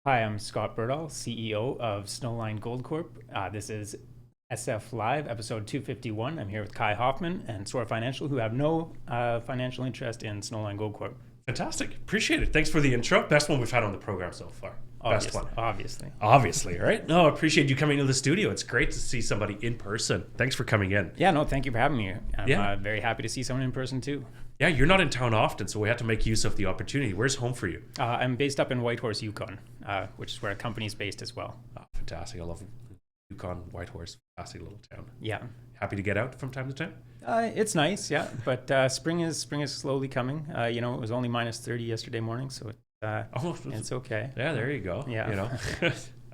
Hi, I'm Scott Berdahl, CEO of Snowline Gold Corp. This is SF Live, episode 251. I'm here with Kai Hoffmann and Soar Financial, who have no financial interest in Snowline Gold Corp. Fantastic. Appreciate it. Thanks for the intro. Best one we've had on the program so far. Best one. Obviously, right? No, I appreciate you coming to the studio. It's great to see somebody in person. Thanks for coming in. Yeah, no, thank you for having me. I'm very happy to see someone in person too. Yeah, you're not in town often, so we had to make use of the opportunity. Where's home for you? I'm based up in Whitehorse, Yukon, which is where a company's based as well. Oh, fantastic. I love Yukon, Whitehorse. Fantastic little town. Yeah. Happy to get out from time to time? It's nice, yeah, but spring is slowly coming. It was only minus 30 yesterday morning, so it's okay. Yeah, there you go. Yeah.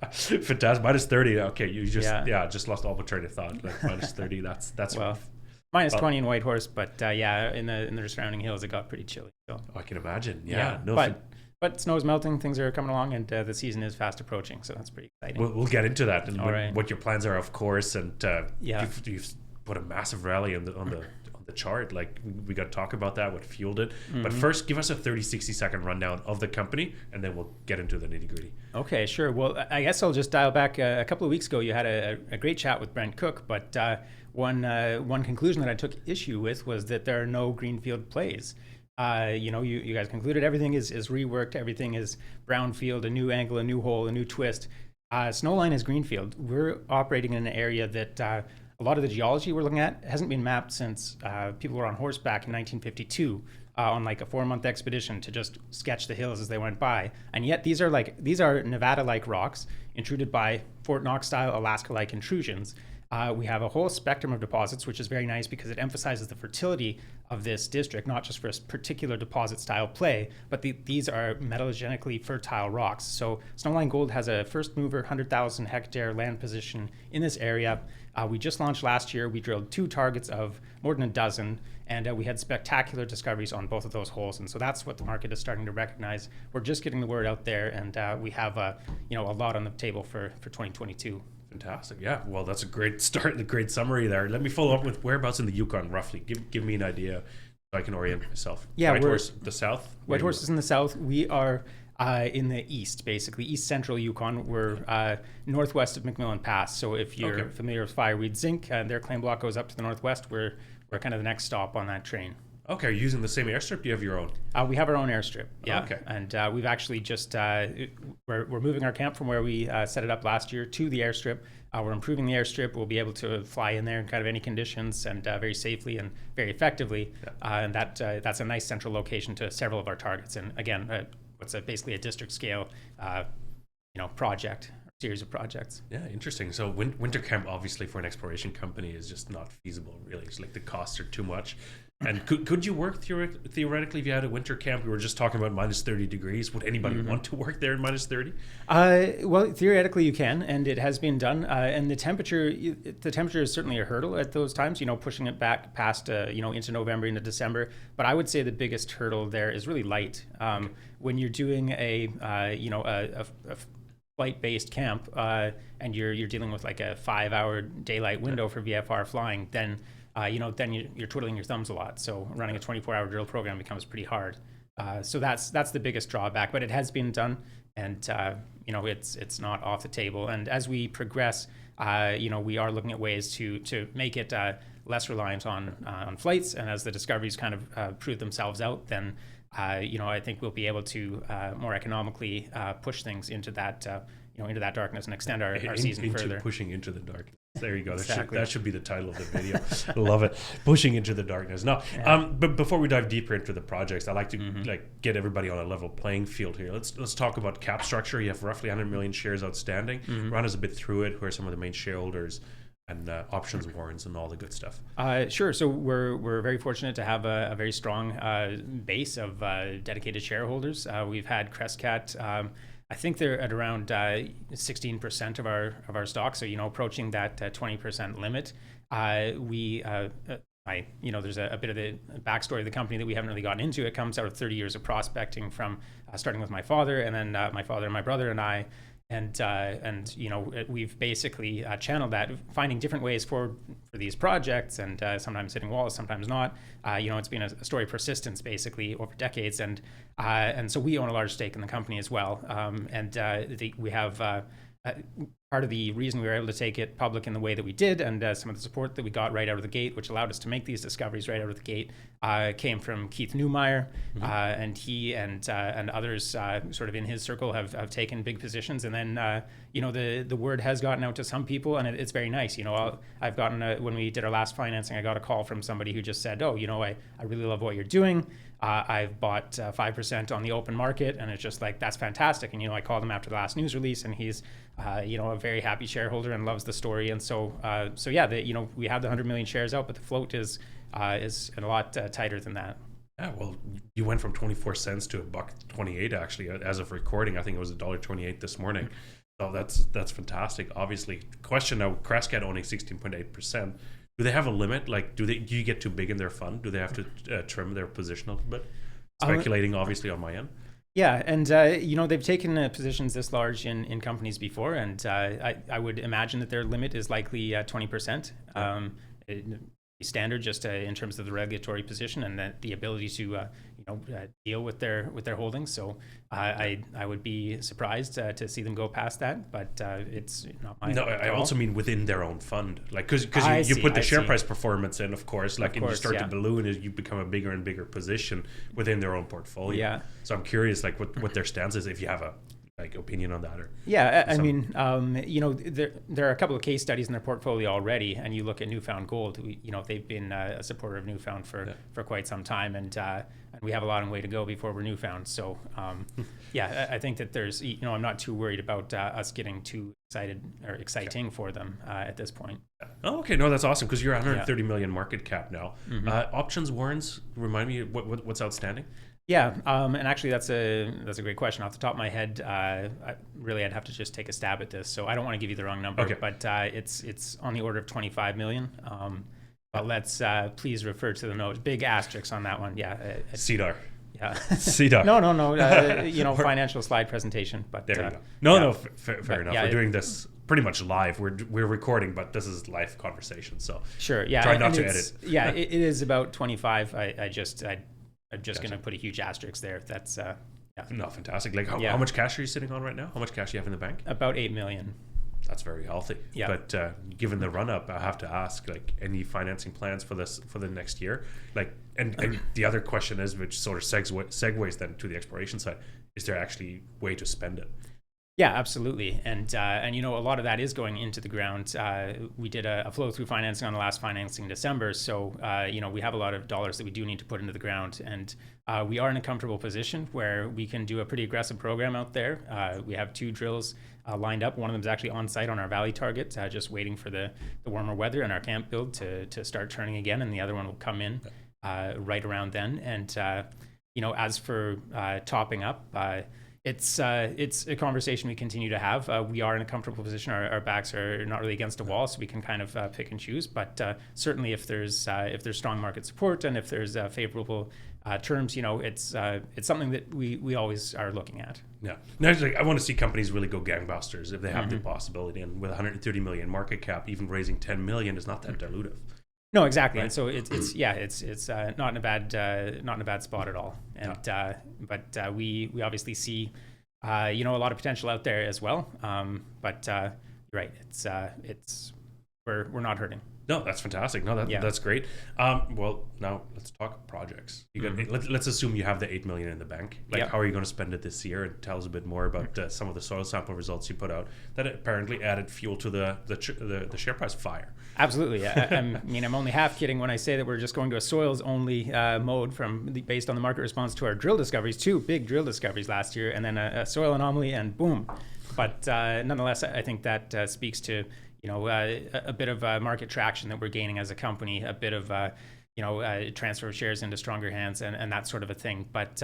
Fantastic. Minus 30. Okay, you just lost all the train of thought. Like minus 30. That's well. Rough. Minus 20 in Whitehorse, but in the surrounding hills it got pretty chilly. So I can imagine. But snow's melting, things are coming along, and the season is fast approaching, so that's pretty exciting. We'll get into that and right. what your plans are, of course. And you've put a massive rally on the chart. Like we got to talk about that, what fueled it. Mm-hmm. But first, give us a 30-60 second rundown of the company, and then we'll get into the nitty gritty. Okay, sure. Well, I guess I'll just dial back a couple of weeks ago. You had a great chat with Brent Cook, but one conclusion that I took issue with was that there are no greenfield plays. You guys concluded everything is reworked, everything is brownfield, a new angle, a new hole, a new twist. Snowline is greenfield. We're operating in an area that a lot of the geology we're looking at hasn't been mapped since people were on horseback in 1952 on like a 4-month expedition to just sketch the hills as they went by. And yet these are Nevada-like rocks intruded by Fort Knox-style Alaska-like intrusions. We have a whole spectrum of deposits, which is very nice because it emphasizes the fertility of this district, not just for a particular deposit style play, but these are metallogenically fertile rocks. So Snowline Gold has a first mover 100,000 hectare land position in this area. We just launched last year. We drilled 2 targets of more than a dozen, and we had spectacular discoveries on both of those holes. And so that's what the market is starting to recognize. We're just getting the word out there, and we have a lot on the table for 2022. Fantastic. Yeah. Well, that's a great start and a great summary there. Let me follow up with whereabouts in the Yukon, roughly. Give me an idea so I can orient myself. Yeah. Whitehorse, the south? Whitehorse is in the south. We are in the east, basically, east central Yukon. We're northwest of McMillan Pass. So if you're familiar with Fireweed Zinc, their claim block goes up to the northwest. We're kind of the next stop on that train. Okay, are you using the same airstrip? Do you have your own? We have our own airstrip. Yeah. Okay. And we've actually just we're moving our camp from where we set it up last year to the airstrip. We're improving the airstrip. We'll be able to fly in there in kind of any conditions and very safely and very effectively. Yeah. And that's a nice central location to several of our targets. And again, what's basically a district scale, project. Series of projects. Yeah, interesting. So winter camp, obviously, for an exploration company is just not feasible, really. It's like the costs are too much. And could you work theoretically if you had a winter camp? We were just talking about minus 30 degrees. Would anybody want to work there in minus 30? Well, theoretically you can, and it has been done. And the temperature is certainly a hurdle at those times. Pushing it back past into November, into December. But I would say the biggest hurdle there is really light. When you're doing a flight-based camp, and you're dealing with like a 5-hour daylight window for VFR flying, then you're twiddling your thumbs a lot. So running a 24-hour drill program becomes pretty hard. So that's the biggest drawback. But it has been done, and it's not off the table. And as we progress, we are looking at ways to make it less reliant on flights. And as the discoveries kind of prove themselves out, then I think we'll be able to more economically push things into that darkness and extend our season further. Pushing into the darkness. There you go. Exactly. That should be the title of the video. I love it. Pushing into the darkness. Now, but before we dive deeper into the projects, I like to get everybody on a level playing field here. Let's talk about cap structure. You have roughly 100 million shares outstanding. Run us a bit through it. Who are some of the main shareholders? And options warrants and all the good stuff. Sure. So we're very fortunate to have a very strong base of dedicated shareholders. We've had Crescat. I think they're at around 16% of our stock. So approaching that 20% limit. There's a bit of the backstory of the company that we haven't really gotten into. It comes out of 30 years of prospecting from starting with my father, and then my father and my brother and I. And we've basically channeled that, finding different ways for these projects, and sometimes hitting walls, sometimes not. It's been a story of persistence basically over decades, and so we own a large stake in the company as well. We have part of the reason we were able to take it public in the way that we did, and some of the support that we got right out of the gate, which allowed us to make these discoveries right out of the gate, came from Keith Newmeyer, and he and others sort of in his circle have taken big positions. And then the word has gotten out to some people, and it's very nice. I've gotten when we did our last financing, I got a call from somebody who just said, I really love what you're doing. I've bought 5% on the open market, and it's just like, that's fantastic. And I called him after the last news release, and he's a very happy shareholder and loves the story. And so we have the 100 million shares out, but the float is a lot tighter than that. Yeah, well, you went from 24 cents to $1.28 actually as of recording. I think it was $1.28 this morning. So that's fantastic. Obviously, question now: Crescat owning 16.8%. Do they have a limit? Like, do you get too big in their fund? Do they have to trim their position a little bit? Speculating, obviously, on my end. Yeah, and they've taken positions this large in companies before, and I would imagine that their limit is likely 20%. Standard, just in terms of the regulatory position and the ability to deal with their holdings. So I would be surprised to see them go past that, but it's not my. No, I also mean within their own fund, like because you put the share price performance in, of course, and you start to balloon as you become a bigger and bigger position within their own portfolio. Yeah. So I'm curious, like what their stance is, if you have a opinion on that, or there are a couple of case studies in their portfolio already, and you look at Newfound Gold. They've been a supporter of Newfound for quite some time, and we have a long way to go before we're Newfound. So I think that there's I'm not too worried about us getting too exciting for them at this point. Oh, okay, no, that's awesome, because you're 130 million market cap now. Options, warrants, remind me what's outstanding. Yeah, and actually that's a great question. Off the top of my head, I'd have to just take a stab at this, so I don't want to give you the wrong number, but it's on the order of 25 million. But let's please refer to the notes. Big asterisks on that one. Yeah, CDAR. Yeah. CDAR. No. Financial slide presentation. But there you go. No, fair enough. We're doing this pretty much live. We're recording, but this is live conversation. So sure. Yeah. Try not to edit. Yeah, it is about 25. I'm just going to put a huge asterisk there. That's no, fantastic. Like how much cash are you sitting on right now? How much cash do you have in the bank? About 8 million. That's very healthy. Yeah. But given the run up, I have to ask, like, any financing plans for the next year? Like, and the other question is, which sort of segues then to the exploration side, is there actually a way to spend it? Yeah, absolutely. And a lot of that is going into the ground. We did a flow through financing on the last financing in December. So, we have a lot of dollars that we do need to put into the ground. And we are in a comfortable position where we can do a pretty aggressive program out there. We have 2 drills lined up. One of them is actually on site on our valley target, just waiting for the warmer weather and our camp build to start turning again. And the other one will come in right around then. And, as for topping up, it's a conversation we continue to have. We are in a comfortable position. Our backs are not really against a wall, so we can kind of pick and choose. But certainly, if there's strong market support and if there's favorable terms, it's something that we always are looking at. Yeah. Now, I want to see companies really go gangbusters if they have the possibility. And with 130 million market cap, even raising 10 million is not that dilutive. No, exactly, right? And so it's not in a bad spot at all. And but we obviously see a lot of potential out there as well. But you're right, we're not hurting. No, that's fantastic. No, that's great. Well, now let's talk projects. Let's assume you have the 8 million in the bank. How are you going to spend it this year? And tell us a bit more about some of the soil sample results you put out that apparently added fuel to the share price fire. Absolutely. I'm only half kidding when I say that we're just going to a soils only mode based on the market response to our drill discoveries. 2 big drill discoveries last year, and then a soil anomaly, and boom. But nonetheless, I think that speaks to a bit of market traction that we're gaining as a company, a bit of transfer of shares into stronger hands, and that sort of a thing. But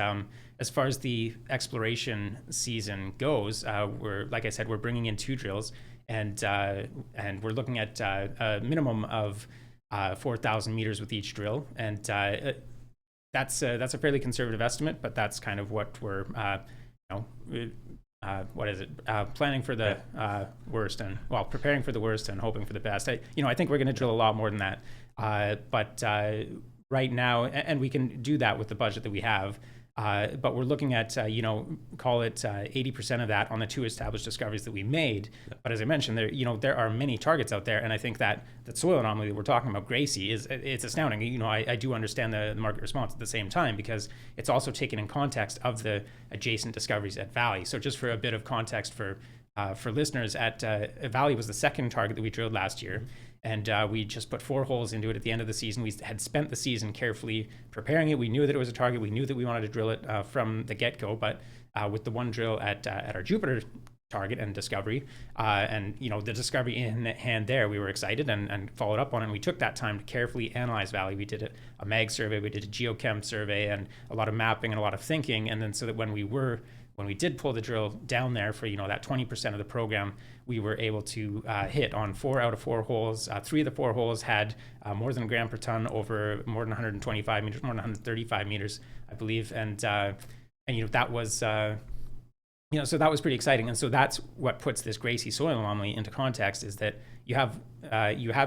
as far as the exploration season goes, like I said, we're bringing in 2 drills, and we're looking at a minimum of 4,000 meters with each drill, and that's a fairly conservative estimate, but that's kind of what we're what is it? Planning for the worst and preparing for the worst and hoping for the best. I think we're going to drill a lot more than that. But right now, and we can do that with the budget that we have. But we're looking at, call it 80% of that on the 2 established discoveries that we made. But as I mentioned, there are many targets out there, and I think that soil anomaly that we're talking about, Gracie, it's astounding. I do understand the market response at the same time, because it's also taken in context of the adjacent discoveries at Valley. So just for a bit of context for listeners, at Valley was the second target that we drilled last year. And we just put 4 holes into it at the end of the season. We had spent the season carefully preparing it. We knew that it was a target. We knew that we wanted to drill it from the get-go. But with the one drill at our Jupiter target and discovery, and the discovery in hand there, we were excited and followed up on it. And we took that time to carefully analyze Valley. We did a mag survey, we did a geochem survey, and a lot of mapping and a lot of thinking. And then so that when we did pull the drill down there for that 20% of the program, we were able to hit on 4 out of 4 holes. 3 of the 4 holes had more than a gram per ton over more than 125 meters, more than 135 meters, I believe, and that was so that was pretty exciting. And so that's what puts this Gracie soil anomaly into context, is that you have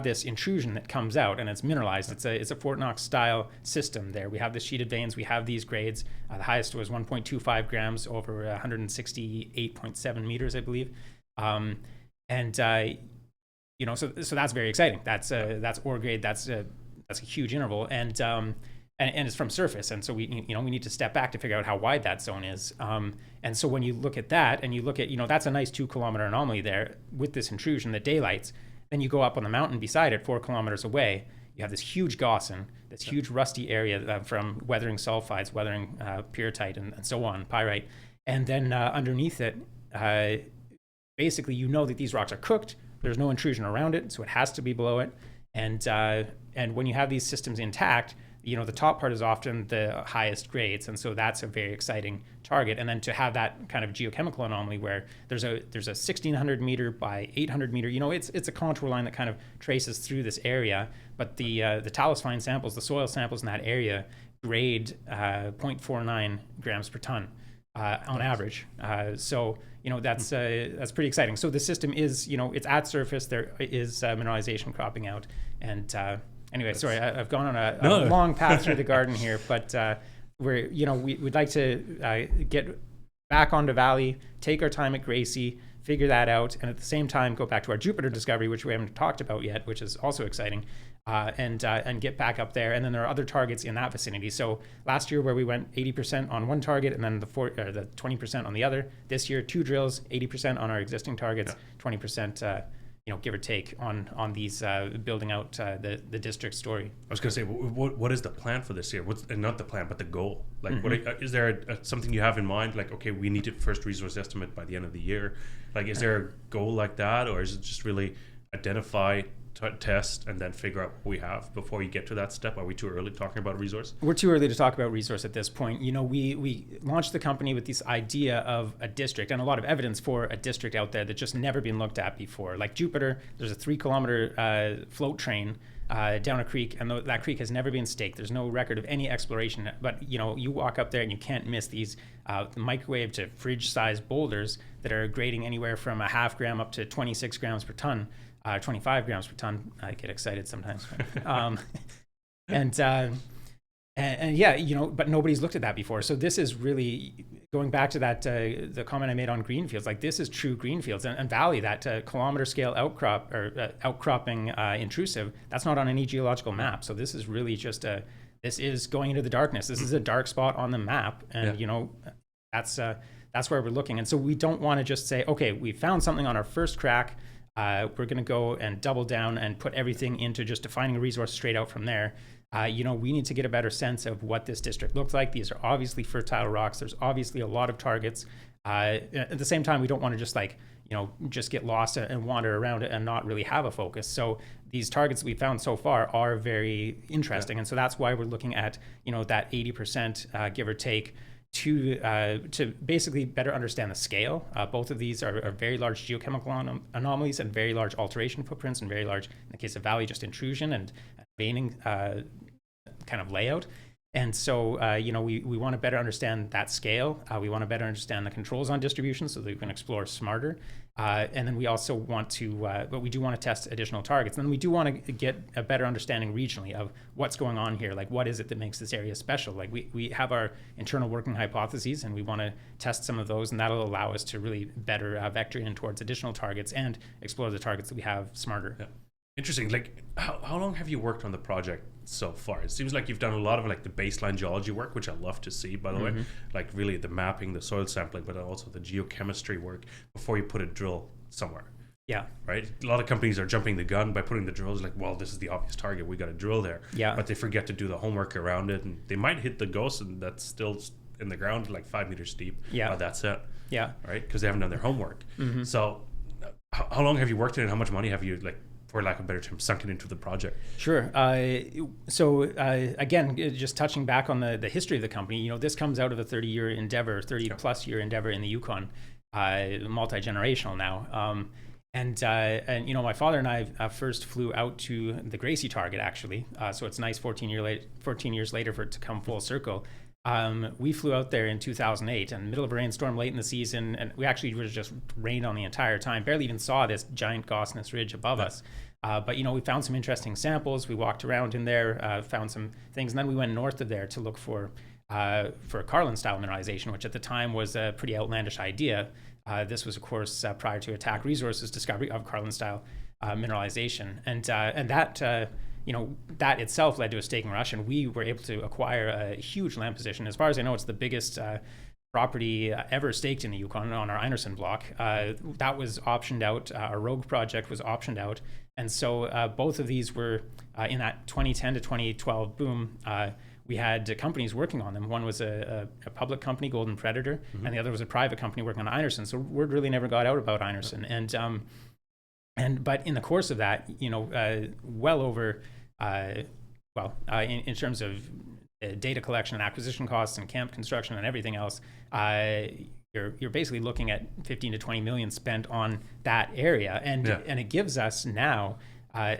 this intrusion that comes out and it's mineralized. It's a Fort Knox style system there. We have the sheeted veins. We have these grades. The highest was 1.25 grams over 168.7 meters, I believe. So that's very exciting. That's ore grade. That's a huge interval, and it's from surface. And so we need to step back to figure out how wide that zone is. And so when you look at that, and you look at that's a nice 2-kilometer anomaly there with this intrusion that daylights. Then you go up on the mountain beside it, 4 kilometers away. You have this huge gossan, this huge rusty area from weathering sulfides, weathering pyrrhotite, and so on, pyrite. And then underneath it, basically, that these rocks are cooked. There's no intrusion around it, so it has to be below it. And when you have these systems intact, the top part is often the highest grades, and so that's a very exciting target. And then to have that kind of geochemical anomaly where there's a 1,600 meter by 800 meter, it's a contour line that kind of traces through this area. But the talus fine samples, the soil samples in that area, grade 0.49 grams per ton on average. So that's pretty exciting. So the system is it's at surface. There is mineralization cropping out, and anyway, sorry, I've gone on a long path through the garden here, but we'd like to get back onto Valley, take our time at Gracie, figure that out, and at the same time go back to our Jupiter discovery, which we haven't talked about yet, which is also exciting, and get back up there. And then there are other targets in that vicinity. So last year, where we went 80% on one target and then the 20% on the other. This year, 2 drills, 80% on our existing targets, 20%. Give or take on these building out the district story. I was going to say, what is the plan for this year? Not the plan, but the goal? Like, is there something you have in mind? Like, okay, we need a first resource estimate by the end of the year. Like, is there a goal like that, or is it just really identify, test, and then figure out what we have before you get to that step? Are we too early talking about resource? We're too early to talk about resource at this point. We launched the company with this idea of a district and a lot of evidence for a district out there that just never been looked at before. Like Jupiter, there's a 3-kilometer float train down a creek, and that creek has never been staked. There's no record of any exploration, but you walk up there and you can't miss these microwave to fridge sized boulders that are grading anywhere from a half gram up to 26 grams per ton. 25 grams per ton. I get excited sometimes. And yeah, but nobody's looked at that before. So this is really going back to that, the comment I made on greenfields. Like, this is true greenfields, and Valley, that kilometer scale outcropping intrusive, that's not on any geological map. So this is really just this is going into the darkness. This is a dark spot on the map. And, that's where we're looking. And so we don't want to just say, okay, we found something on our first crack. We're going to go and double down and put everything into just defining a resource straight out from there. We need to get a better sense of what this district looks like. These are obviously fertile rocks. There's obviously a lot of targets. At the same time, we don't want to just get lost and wander around it and not really have a focus. So these targets we found so far are very interesting. And so that's why we're looking at, that 80%, give or take, to basically better understand the scale. Both of these are very large geochemical anomalies and very large alteration footprints, and very large, in the case of Valley, just intrusion and veining kind of layout. And so, we want to better understand that scale. We want to better understand the controls on distribution so that we can explore smarter. And then we also want to, but we do want to test additional targets. And then we do want to get a better understanding regionally of what's going on here. Like, what is it that makes this area special? Like, we have our internal working hypotheses, and we want to test some of those, and that'll allow us to really better vector in towards additional targets and explore the targets that we have smarter. Yeah. Interesting. Like, how long have you worked on the project so far? It seems like you've done a lot of like the baseline geology work, which I love to see, by the way, like really the mapping, the soil sampling, but also the geochemistry work before you put a drill somewhere. Yeah. Right. A lot of companies are jumping the gun by putting the drills like, well, this is the obvious target, we got to drill there. Yeah. But they forget to do the homework around it, and they might hit the ghost, and that's still in the ground like 5 meters deep. Yeah. That's it. Yeah. Right. Because they haven't done their homework. So how long have you worked in it? How much money have you, like, for lack of a better term, sunken into the project? Sure. Again, just touching back on the history of the company, this comes out of a 30 plus year endeavor in the Yukon, multi-generational now. And my father and I first flew out to the Gracie target, actually. So it's nice 14 years later for it to come full circle. We flew out there in 2008 in the middle of a rainstorm late in the season, and we actually was just rained on the entire time. Barely even saw this giant Gosness Ridge above us. But we found some interesting samples. We walked around in there, found some things, and then we went north of there to look for Carlin-style mineralization, which at the time was a pretty outlandish idea. This was, of course, prior to Attack Resources' discovery of Carlin-style mineralization, and that that itself led to a staking rush, and we were able to acquire a huge land position. As far as I know, it's the biggest property ever staked in the Yukon on our Einarson block. That was optioned out. Our Rogue project was optioned out. And so both of these were in that 2010 to 2012 boom. We had companies working on them. One was a public company, Golden Predator, and the other was a private company working on Einarson. So word really never got out about Einarson. But in the course of that, well over, in terms of data collection and acquisition costs and camp construction and everything else, you're basically looking at 15 to 20 million spent on that area, and it gives us now, a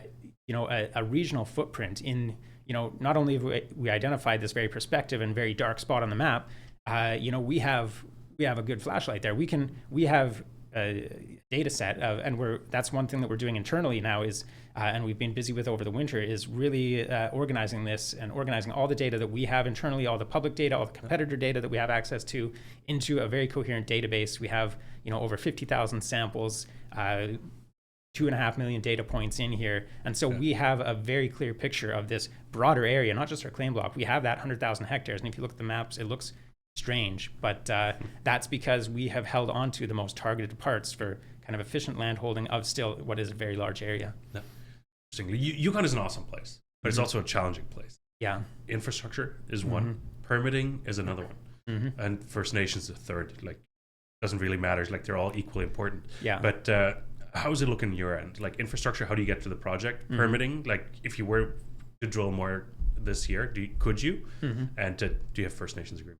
regional footprint in, not only have we identified this very prospective and very dark spot on the map, we have a good flashlight there. We have a data set of, and that's one thing that we're doing internally now is, and we've been busy with over the winter, is really organizing this and organizing all the data that we have internally, all the public data, all the competitor data that we have access to, into a very coherent database. We have, over 50,000 samples, 2.5 million data points in here. And so we have a very clear picture of this broader area, not just our claim block. We have that 100,000 hectares. And if you look at the maps, it looks strange, but that's because we have held on to the most targeted parts for kind of efficient land holding of still what is a very large area. Yeah. Interestingly, Yukon is an awesome place, but it's also a challenging place. Yeah. Infrastructure is one, permitting is another one, and First Nations is a third. Like, doesn't really matter. Like, they're all equally important. Yeah. But how is it looking on your end? Like, infrastructure, how do you get to the project? Permitting, like, if you were to drill more this year, could you? And do you have First Nations agreement?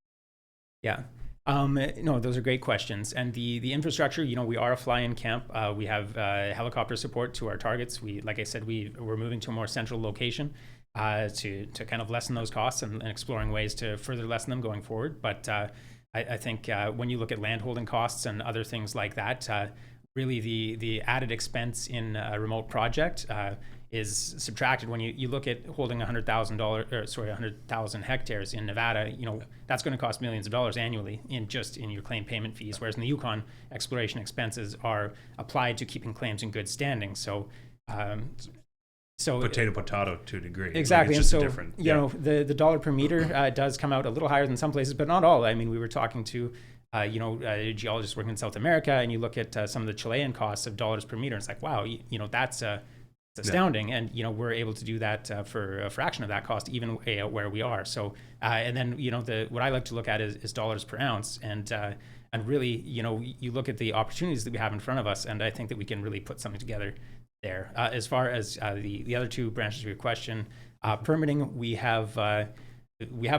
Yeah. No, those are great questions. And the infrastructure, we are a fly-in camp. We have helicopter support to our targets. Like I said, we're moving to a more central location to kind of lessen those costs and exploring ways to further lessen them going forward. But I think when you look at landholding costs and other things like that, really the added expense in a remote project is subtracted when you look at holding 100,000 hectares in Nevada. That's going to cost millions of dollars annually in your claim payment fees, whereas in the Yukon, exploration expenses are applied to keeping claims in good standing. So potato to a degree. Exactly. Like, it's just and so different. The dollar per meter does come out a little higher than some places, but not all. I mean, we were talking to geologists working in South America, and you look at some of the Chilean costs of dollars per meter, and it's like, wow, that's it's astounding. And we're able to do that for a fraction of that cost, even where we are. So and then what I like to look at is dollars per ounce, and really you look at the opportunities that we have in front of us, and I think that we can really put something together there. As far as the other two branches of your question, permitting, we have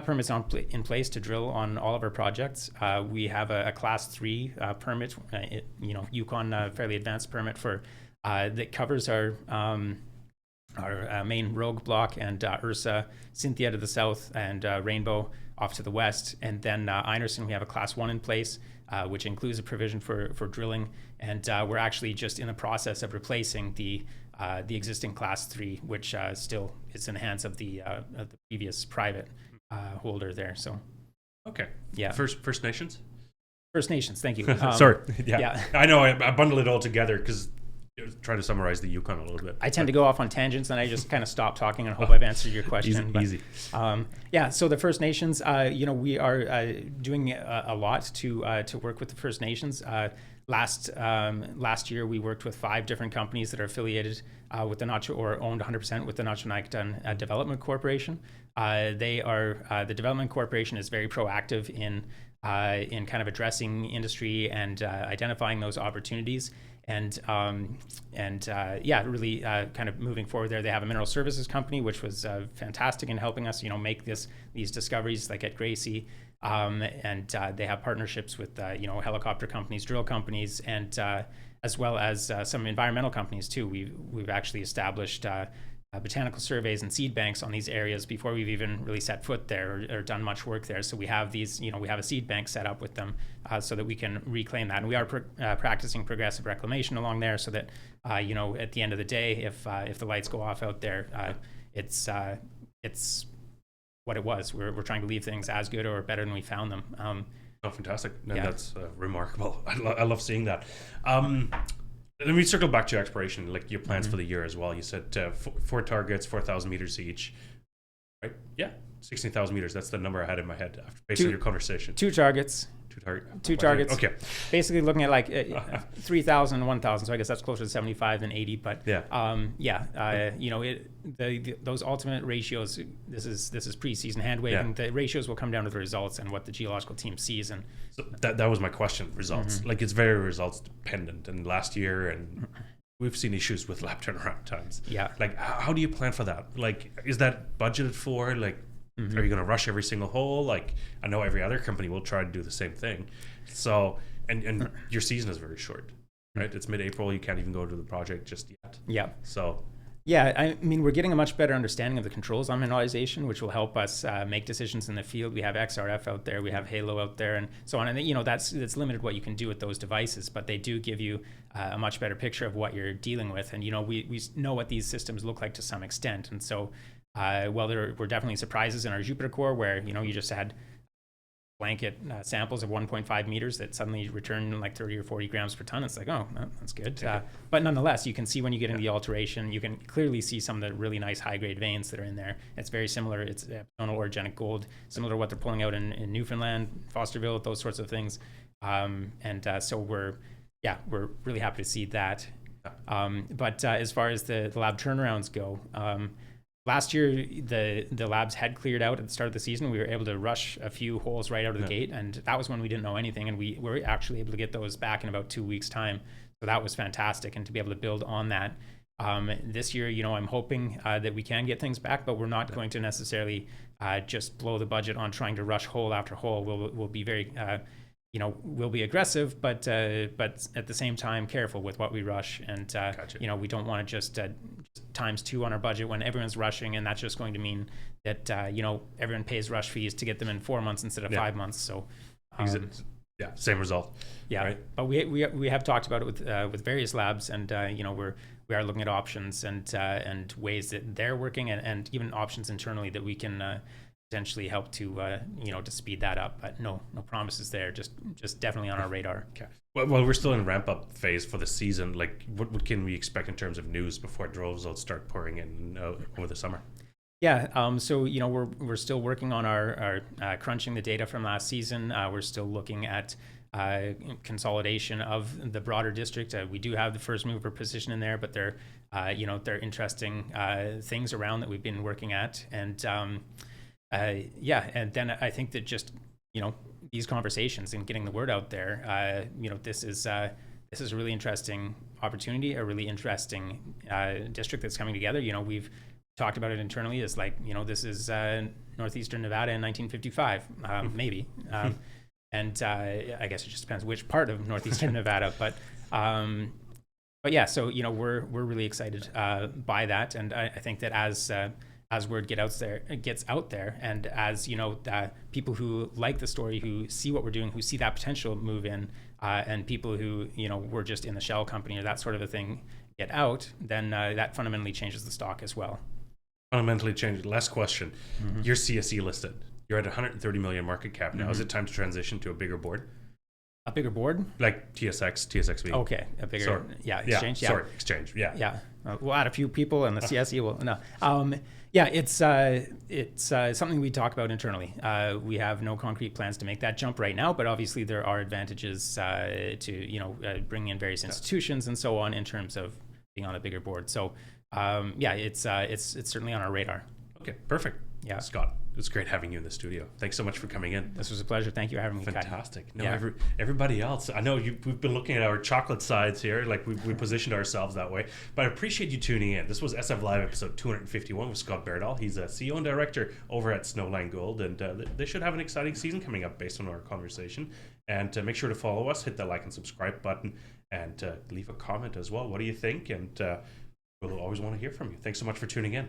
permits in place to drill on all of our projects. We have a class 3 permit, Yukon fairly advanced permit for that covers our our main Rogue block, and Ursa, Cynthia to the south, and Rainbow off to the west. And then Einerson, we have a Class 1 in place, which includes a provision for drilling. And we're actually just in the process of replacing the existing Class 3, which still is in the hands of the previous private holder there. So, okay, yeah. First Nations. First Nations, thank you. Sorry, yeah. I know I bundle it all together because try to summarize the Yukon a little bit. I tend to go off on tangents, and I just kind of stop talking and hope I've answered your question. Easy. Yeah, so the First Nations, we are doing a lot to work with the First Nations. Last year, we worked with 5 different companies that are affiliated with the owned 100% with the Nacho Development Corporation. The Development Corporation is very proactive in kind of addressing industry and identifying those opportunities. And really kind of moving forward there. They have a mineral services company, which was fantastic in helping us, make these discoveries like at Gracie. And they have partnerships with, helicopter companies, drill companies, and as well as some environmental companies too. We've actually established botanical surveys and seed banks on these areas before we've even really set foot there or done much work there. So we have these, we have a seed bank set up with them so that we can reclaim that. And we are practicing progressive reclamation along there so that, at the end of the day, if the lights go off out there, it's what it was. We're trying to leave things as good or better than we found them. Fantastic. And that's remarkable. I love seeing that. Let me circle back to exploration, like your plans for the year as well. You said 4 targets, 4,000 meters each, right? Yeah, 16,000 meters. That's the number I had in my head based on your conversation. 2 targets. Two targets. Okay. Basically looking at like 3,000 and 1,000. So I guess that's closer to 75 than 80. But those ultimate ratios. This is preseason hand waving. The ratios will come down to the results and what the geological team sees. And so that was my question. Results. Like it's very results dependent. And last year and we've seen issues with lab turnaround times. Yeah. Like how do you plan for that? Like is that budgeted for? Like are you going to rush every single hole? Like I know every other company will try to do the same thing. So and your season is very short, right? It's mid-April. You can't even go to the project just yet. Yeah. So. Yeah, I mean, we're getting a much better understanding of the controls on mineralization, which will help us make decisions in the field. We have XRF out there, we have Halo out there, and so on. And that's limited what you can do with those devices, but they do give you a much better picture of what you're dealing with. And we know what these systems look like to some extent. And so, well, there were definitely surprises in our Jupiter core where you just had blanket samples of 1.5 meters that suddenly return like 30 or 40 grams per ton. It's like, oh, that's good. But nonetheless, you can see when you get into the alteration, you can clearly see some of the really nice high-grade veins that are in there. It's very similar. It's epsilonal orogenic gold, similar to what they're pulling out in Newfoundland, Fosterville, those sorts of things. So we're really happy to see that. But as far as the lab turnarounds go, last year, the labs had cleared out at the start of the season. We were able to rush a few holes right out of the gate, and that was when we didn't know anything, and we were actually able to get those back in about 2 weeks' time. So that was fantastic, and to be able to build on that. This year, I'm hoping that we can get things back, but we're not going to necessarily just blow the budget on trying to rush hole after hole. We'll be very we'll be aggressive, but at the same time careful with what we rush. And Gotcha. We don't want to just times 2 on our budget when everyone's rushing, and that's just going to mean that everyone pays rush fees to get them in 4 months instead of 5 months. So same result. Yeah, right? But we have talked about it with various labs, and we are looking at options and ways that they're working, and even options internally that we can potentially help to to speed that up. But no promises there. Just definitely on our radar. Okay. Well, we're still in ramp up phase for the season. Like, what can we expect in terms of news before drill results start pouring in over the summer? Yeah. So we're still working on our crunching the data from last season. We're still looking at consolidation of the broader district. We do have the first mover position in there, but they're interesting things around that we've been working at. And and then I think that just these conversations and getting the word out there, this is a really interesting opportunity, a really interesting district that's coming together. We've talked about it internally as like, this is northeastern Nevada in 1955, maybe. And I guess it just depends which part of northeastern Nevada, but but yeah, so we're really excited by that, and I think that as word gets out there, and as people who like the story, who see what we're doing, who see that potential move in, and people who were just in the shell company or that sort of a thing get out, then that fundamentally changes the stock as well. Fundamentally changed. Last question. You're CSE listed. You're at 130 million market cap now. Is it time to transition to a bigger board? A bigger board? Like TSX, TSXV. Okay, a bigger exchange. Yeah, sorry, exchange. Yeah. Yeah. We'll add a few people, and the CSE will no. Yeah, it's something we talk about internally. We have no concrete plans to make that jump right now, but obviously there are advantages to bringing in various institutions and so on in terms of being on a bigger board. So it's certainly on our radar. Okay, perfect. Yeah, Scott, it's great having you in the studio. Thanks so much for coming in. This was a pleasure. Thank you for having me. Fantastic. No, everybody else, I know we've been looking at our chocolate sides here, like we positioned ourselves that way, but I appreciate you tuning in. This was SF Live episode 251 with Scott Berdahl. He's a CEO and director over at Snowline Gold, and they should have an exciting season coming up based on our conversation. And make sure to follow us, hit that like and subscribe button, and leave a comment as well. What do you think? And we'll always want to hear from you. Thanks so much for tuning in.